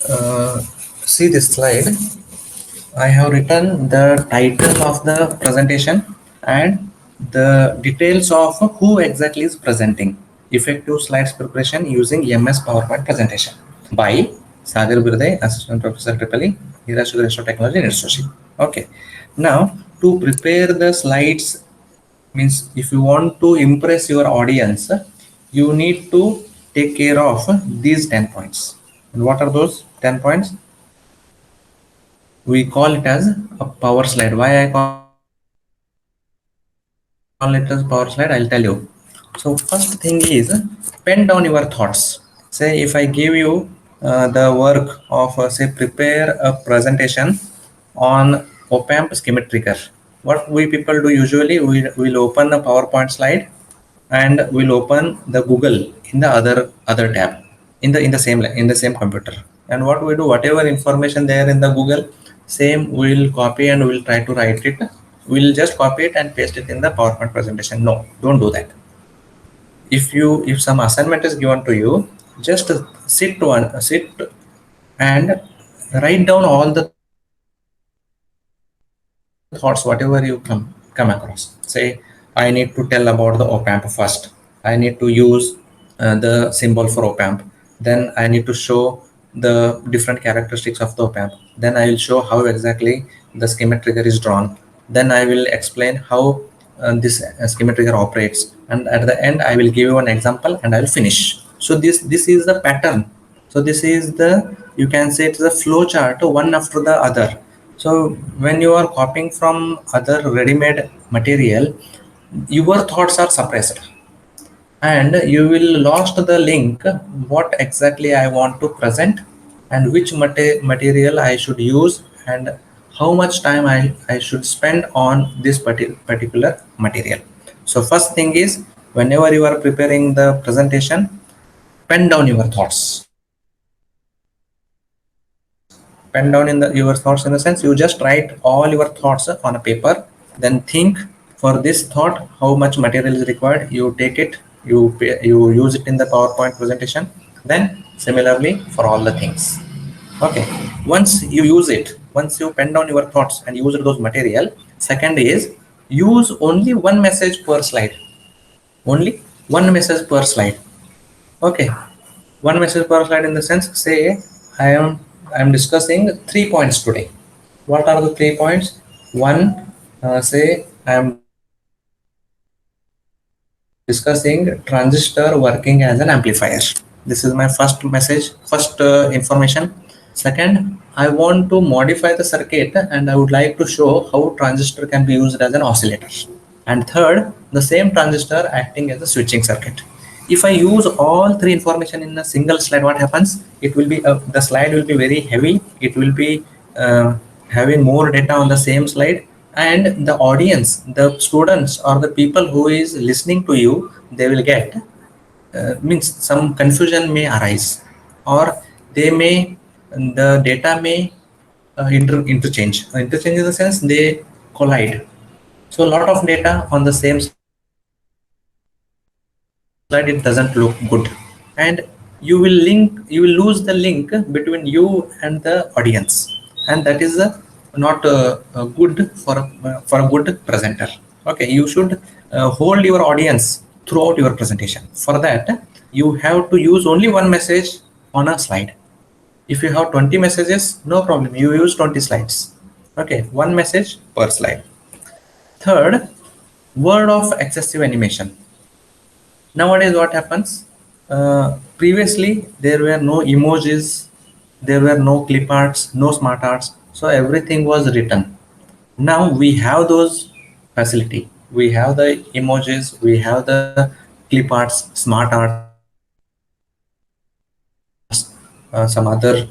uh, see this slide. I have written the title of the presentation and the details of who exactly is presenting. Effective slides preparation using MS PowerPoint presentation by Sagar Birde, Assistant Professor Tripoli, Hirashika Institute of Technology, Nirsoshi. Okay. Now, to prepare the slides means if you want to impress your audience, you need to take care of these 10 points. And what are those 10 points? We call it as a power slide. Why I call it as power slide, I'll tell you. So first thing is pen down your thoughts. Say if I give you the work of say prepare a presentation on OPAMP schematic trigger. What we people do usually, we'll open the PowerPoint slide and we'll open the Google in the other tab in the same computer. And what we do, whatever information there in the Google, same we'll copy and we'll try to write it. We'll just copy it and paste it in the PowerPoint presentation. No, don't do that. If some assignment is given to you, just sit and write down all the thoughts whatever you come across. Say, I need to tell about the OPAMP first. I need to use the symbol for OPAMP. Then I need to show the different characteristics of the OPAMP. Then I will show how exactly the schematic trigger is drawn. Then I will explain how this schematic trigger operates, and at the end I will give you an example and I will finish. So this is the pattern. So this is the, you can say it's the flow chart one after the other. So when you are copying from other ready-made material, your thoughts are suppressed and you will lost the link what exactly I want to present and which material I should use and how much time I should spend on this particular material. So first thing is, whenever you are preparing the presentation, pen down your thoughts. Pen down your thoughts in the sense you just write all your thoughts on a paper, then think for this thought how much material is required. You take it, you use it in the PowerPoint presentation. Then similarly for all the things. Okay, once you use it, once you pen down your thoughts and use those material, second is use only one message per slide. Only one message per slide. Okay, one message per slide in the sense, say I am discussing 3 points today. What are the 3 points? One, say I am discussing transistor working as an amplifier. This is my first message, first information. Second, I want to modify the circuit and I would like to show how transistor can be used as an oscillator. And third, the same transistor acting as a switching circuit. If I use all three information in a single slide, what happens? It will be the slide will be very heavy. It will be having more data on the same slide, and the audience, the students or the people who is listening to you, they will get means some confusion may arise, or they may the data may interchange in the sense they collide. So a lot of data on the same slide, it doesn't look good. And you will lose the link between you and the audience, and that is not good for a good presenter. Okay, you should hold your audience throughout your presentation. For that, you have to use only one message on a slide. If you have 20 messages, no problem, you use 20 slides. Okay, one message per slide. Third, word of excessive animation. Nowadays what happens, previously there were no emojis, there were no clip arts, no smart arts, so everything was written. Now we have those facility, we have the emojis, we have the clip arts, smart arts, some other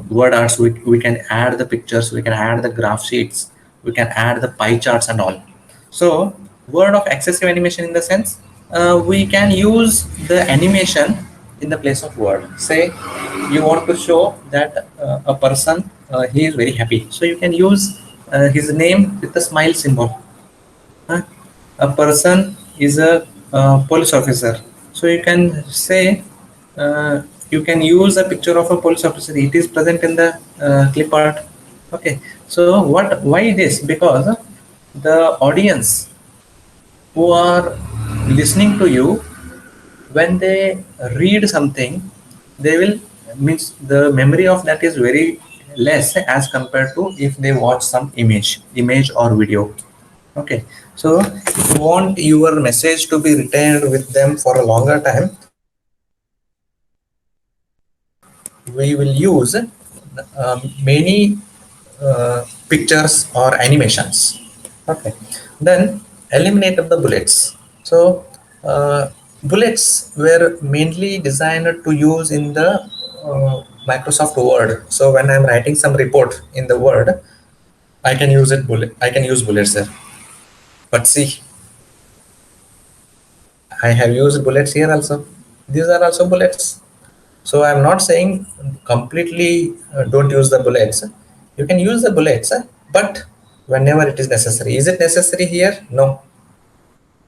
word arts. We can add the pictures, we can add the graph sheets, we can add the pie charts and all. So word of excessive animation in the sense, we can use the animation in the place of word. Say you want to show that a person he is very happy, so you can use his name with the smile symbol. A person is a police officer, so you can say you can use a picture of a police officer. It is present in the clip art. Okay, so why this? Because the audience who are listening to you, when they read something, they will, means the memory of that is very less as compared to if they watch some image or video. Okay, so if you want your message to be retained with them for a longer time, we will use many pictures or animations. Okay, then eliminate the bullets. So bullets were mainly designed to use in the Microsoft Word. So when I'm writing some report in the Word, I can use bullets there. But see, I have used bullets here also. These are also bullets. So I'm not saying completely don't use the bullets. You can use the bullets, but whenever it is necessary. Is it necessary here? No,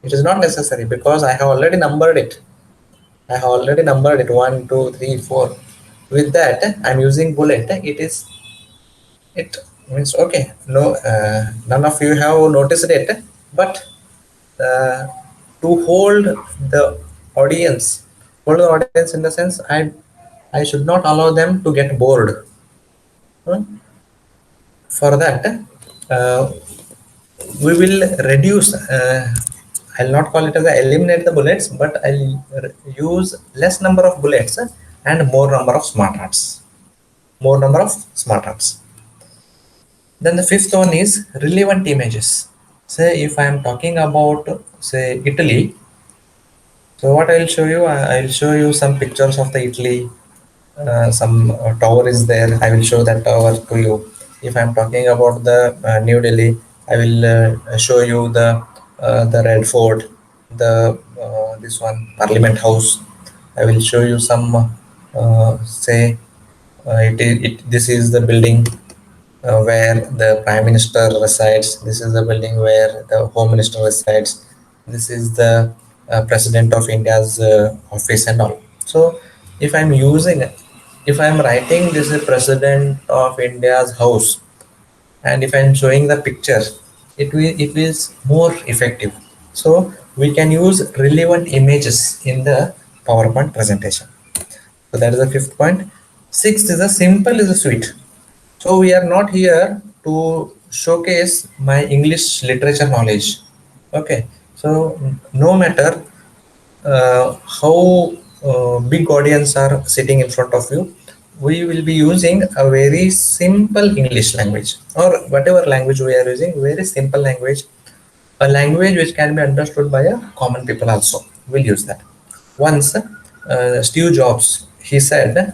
it is not necessary because I have already numbered it. I have already numbered it 1, 2, 3, 4. With that, I'm using bullet. It means okay. No, none of you have noticed it, but uh, to hold the audience in the sense I should not allow them to get bored. Hmm? For that, uh, we will reduce. I'll not call it as a eliminate the bullets, but I'll use less number of bullets and more number of smart arts. More number of smart arts. Then the fifth one is relevant images. Say if I am talking about say Italy, so what I'll show you, I'll show you some pictures of the Italy. Some tower is there. I will show that tower to you. If I'm talking about the New Delhi, I will show you the Red Fort, the this one Parliament House. I will show you some say this is the building where the prime minister resides. This is the building where the home minister resides. This is the president of India's office and all. So if I'm using, if I'm writing this is president of India's house, and if I'm showing the picture, it is more effective. So we can use relevant images in the PowerPoint presentation. So that is the fifth point. Sixth is a simple is a sweet. So we are not here to showcase my English literature knowledge. Okay. So no matter how big audience are sitting in front of you, we will be using a very simple English language or whatever language we are using, very simple language, a language which can be understood by a common people also. We'll use that. Once Steve Jobs, he said,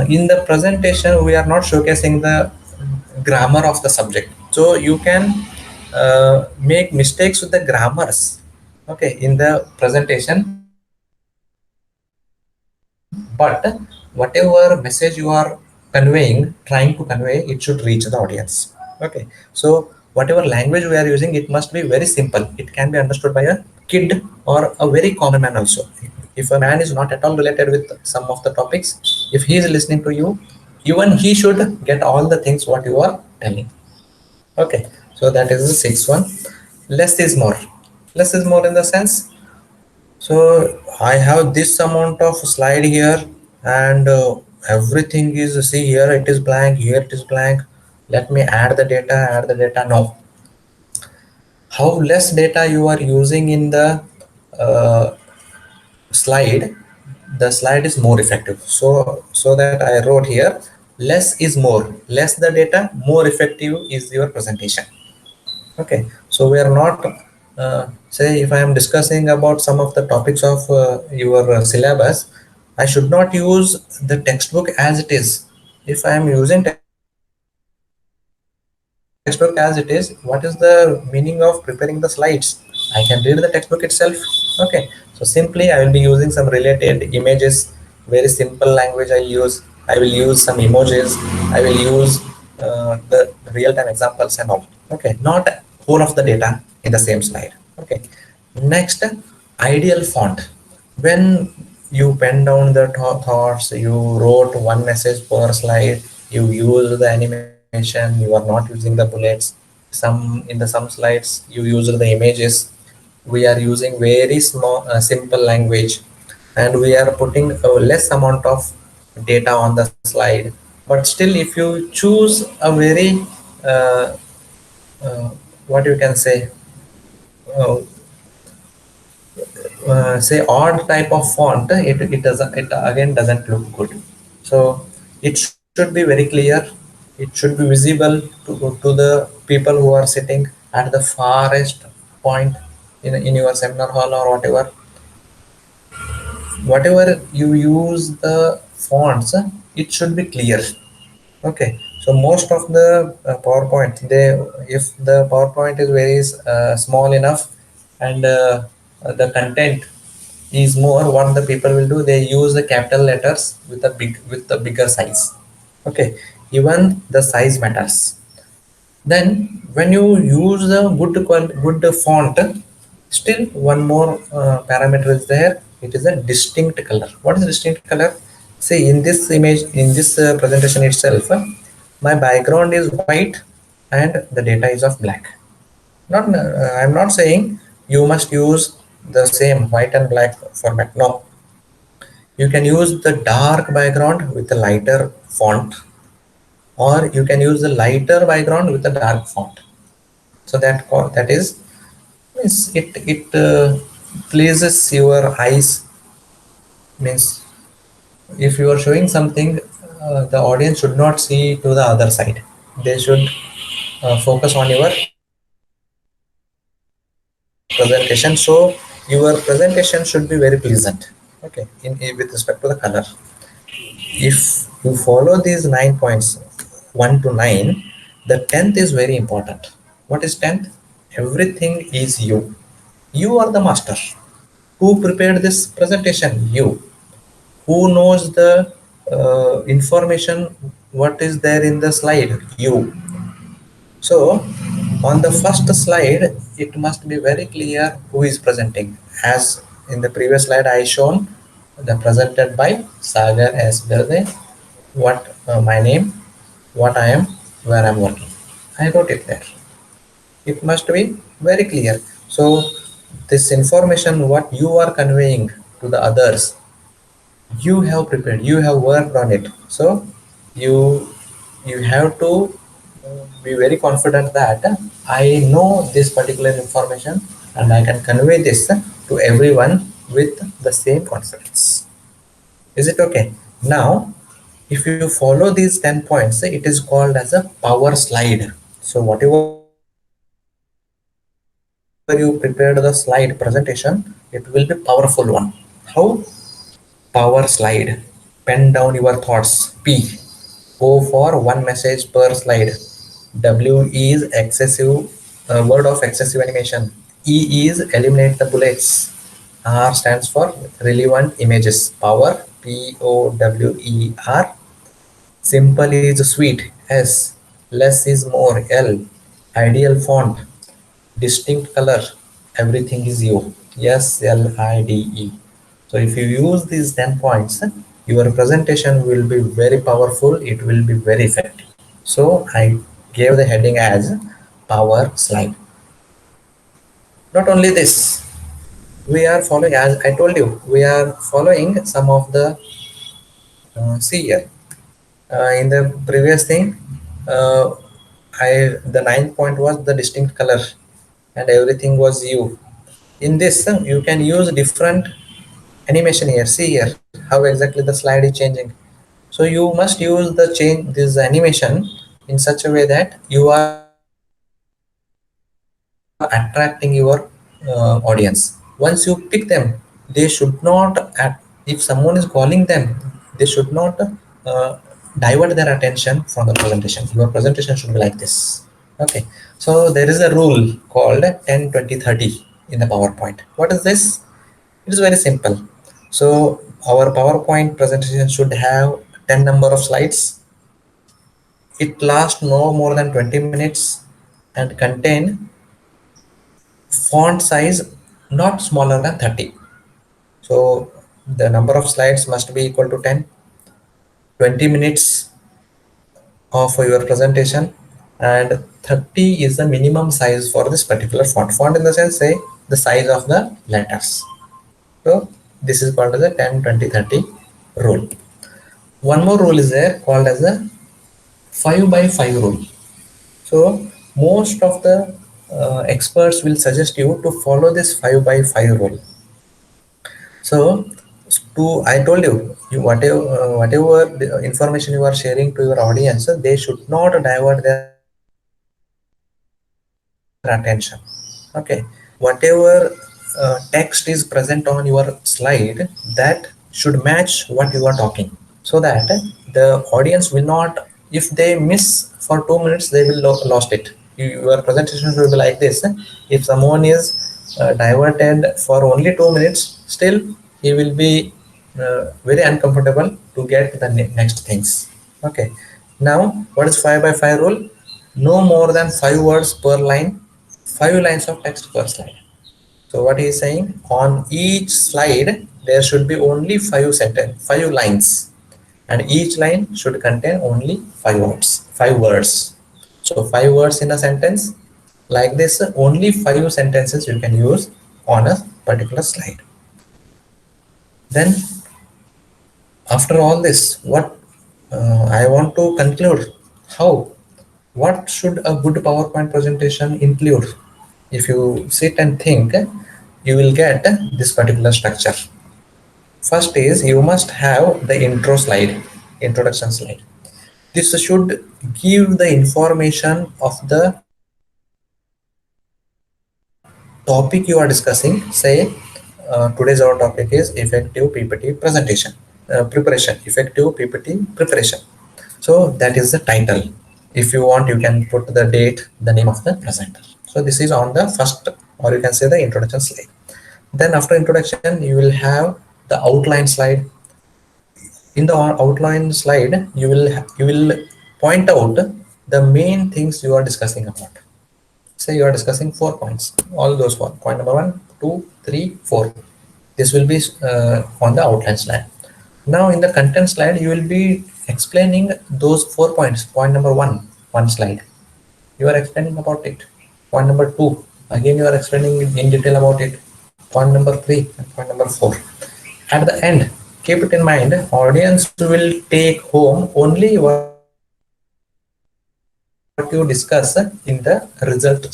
in the presentation we are not showcasing the grammar of the subject. So you can make mistakes with the grammars, okay, in the presentation, but whatever message you are trying to convey, it should reach the audience. Okay, so whatever language we are using, it must be very simple. It can be understood by a kid or a very common man also. If a man is not at all related with some of the topics, if he is listening to you, even he should get all the things what you are telling. Okay, so that is the sixth one. Less is more. Less is more in the sense, so I have this amount of slide here, and everything is, see here it is blank, here it is blank. Let me add the data, No. How less data you are using in the uh, slide, the slide is more effective. So that I wrote here, less is more. Less the data, more effective is your presentation. Okay, so we are not say if I am discussing about some of the topics of your syllabus, I should not use the textbook as it is. If I am using textbook as it is, what is the meaning of preparing the slides? I can read the textbook itself. Okay, so simply I will be using some related images, very simple language I use. I will use some emojis. I will use the real-time examples and all. Okay, not whole of the data in the same slide. Okay, next, ideal font. When you pen down the thoughts, you wrote one message per slide, you use the animation, you are not using the bullets. Some some slides you use the images. We are using very small simple language, and we are putting a less amount of data on the slide. But still, if you choose a very uh, uh, what you can say, uh, say odd type of font, it doesn't, it again doesn't look good. So it should be very clear, it should be visible to the people who are sitting at the farthest point in your seminar hall or whatever. Whatever you use the fonts, it should be clear. Okay, so most of the PowerPoint, they, if the PowerPoint is very small enough, and the content is more, what the people will do, they use the capital letters with a bigger size. Okay, even the size matters. Then when you use the good font, still one more parameter is there. It is a distinct color. What is distinct color? See, in this image, in this presentation itself, my background is white and the data is of black. Not, I'm not saying you must use the same white and black format. No, you can use the dark background with a lighter font, or you can use the lighter background with a dark font. So that is, means it pleases your eyes. Means if you are showing something, the audience should not see to the other side. They should focus on your presentation. So your presentation should be very pleasant. Okay, with respect to the color. If you follow these 9 points, 1 to 9, the 10th is very important. What is 10th? Everything is you. You are the master. Who prepared this presentation? You. Who knows the information, what is there in the slide? You. So on the first slide, it must be very clear who is presenting. As in the previous slide I shown, the presented by Sagar S. Berde, what my name, what I am, where I am working. I wrote it there. It must be very clear. So this information, what you are conveying to the others, you have prepared, you have worked on it. So you you have to be very confident that I know this particular information and I can convey this to everyone with the same confidence. Is it okay? Now, if you follow these 10 points, it is called as a power slide. So whatever you prepared the slide presentation, it will be powerful one. How? Power slide. Pen down your thoughts. P. Go for one message per slide. W is excessive, word of excessive animation. E is eliminate the bullets. R stands for relevant images. Power, POWER. Simple is sweet, S. Less is more, L. Ideal font, distinct color, everything is you, SLIDE. So if you use these 10 points, your presentation will be very powerful, it will be very effective. So I gave the heading as power slide. Not only this, we are following, as I told you, we are following some of the see here. In the previous thing, uh, the ninth point was the distinct color, and everything was you. In this, you can use different animation here. See here how exactly the slide is changing. So you must use the change this animation in such a way that you are attracting your audience. Once you pick them, they should not if someone is calling them, they should not uh, divert their attention from the presentation. Your presentation should be like this. Okay, so there is a rule called 10 20 30 in the PowerPoint. What is this? It is very simple. So our PowerPoint presentation should have 10 number of slides. It lasts no more than 20 minutes and contain font size not smaller than 30. So the number of slides must be equal to 10, 20 minutes of your presentation, and 30 is the minimum size for this particular font. Font in the sense, say the size of the letters. So this is called as a 10, 20, 30 rule. One more rule is there called as the 5 by 5 rule. So most of the experts will suggest you to follow this 5 by 5 rule. So to I told you, whatever the information you are sharing to your audience, they should not divert their attention. Okay, whatever text is present on your slide, that should match what you are talking, so that the audience will not, if they miss for 2 minutes, they will lost it. Your presentation will be like this. If someone is diverted for only 2 minutes, still he will be very uncomfortable to get the next things. Okay, now what is 5 by 5 rule? No more than 5 words per line, 5 lines of text per slide. So what he is saying, on each slide there should be only 5 lines, and each line should contain only 5 words. 5 words. So 5 words in a sentence. Like this, only 5 sentences you can use on a particular slide. Then after all this, what I want to conclude, how, what should a good PowerPoint presentation include? If you sit and think, you will get this particular structure. First is, you must have the intro slide, introduction slide. This should give the information of the topic you are discussing. Say today's our topic is effective PPT presentation preparation, effective PPT preparation. So that is the title. If you want, you can put the date, the name of the presenter. So this is on the first, or you can say the introduction slide. Then after introduction, you will have the outline slide. In the outline slide, you will point out the main things you are discussing about. Say you are discussing 4 points, all those four. Point number 1, 2, 3, 4. This will be on the outline slide. Now in the content slide, you will be explaining those 4 points. Point number 1, one slide. You are explaining about it. Point number 2, again you are explaining in detail about it. Point number 3 and point number 4. At the end, keep it in mind, audience will take home only what you discuss in the result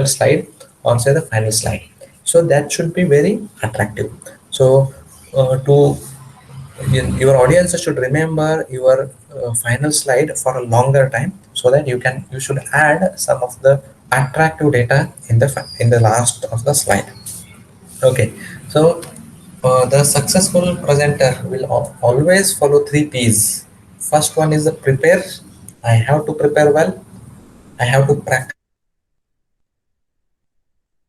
slide, or say the final slide. So that should be very attractive. So to your audience should remember your final slide for a longer time, so that you should add some of the attractive data in the last of the slide. Okay, so the successful presenter will always follow 3 P's. First one is the prepare. I have to prepare well. I have to practice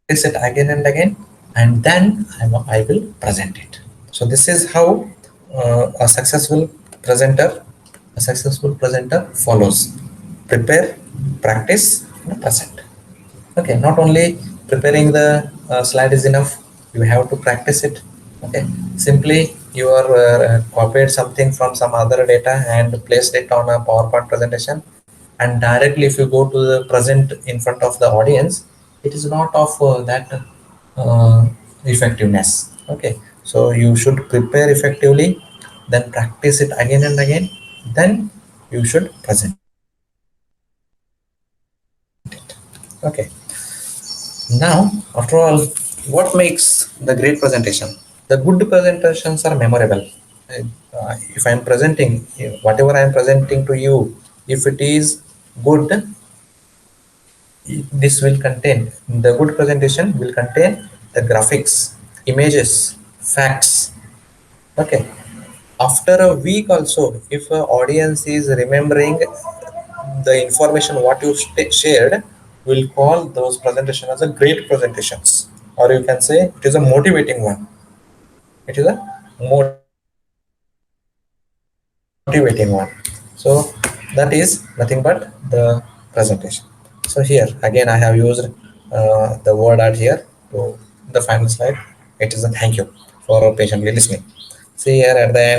it again and again, and then I will present it. So this is how a successful presenter follows: prepare, practice, and present. Okay, not only preparing the slide is enough, you have to practice it. Okay, simply you are copied something from some other data and placed it on a PowerPoint presentation, and directly if you go to the present in front of the audience, it is not of that effectiveness. Okay, so you should prepare effectively, then practice it again and again, then you should present it. Okay, now after all, what makes the great presentation? The good presentations are memorable. If I am presenting, whatever I am presenting to you, if it is good, this will contain, the good presentation will contain the graphics, images, facts. Okay, after a week also, if an audience is remembering the information what you shared, will call those presentations as a great presentations, or you can say it is a motivating one. It is a motivating one. So that is nothing but the presentation. So here again I have used the word art here to the final slide. It is a thank you. for patiently listening. See here at the end.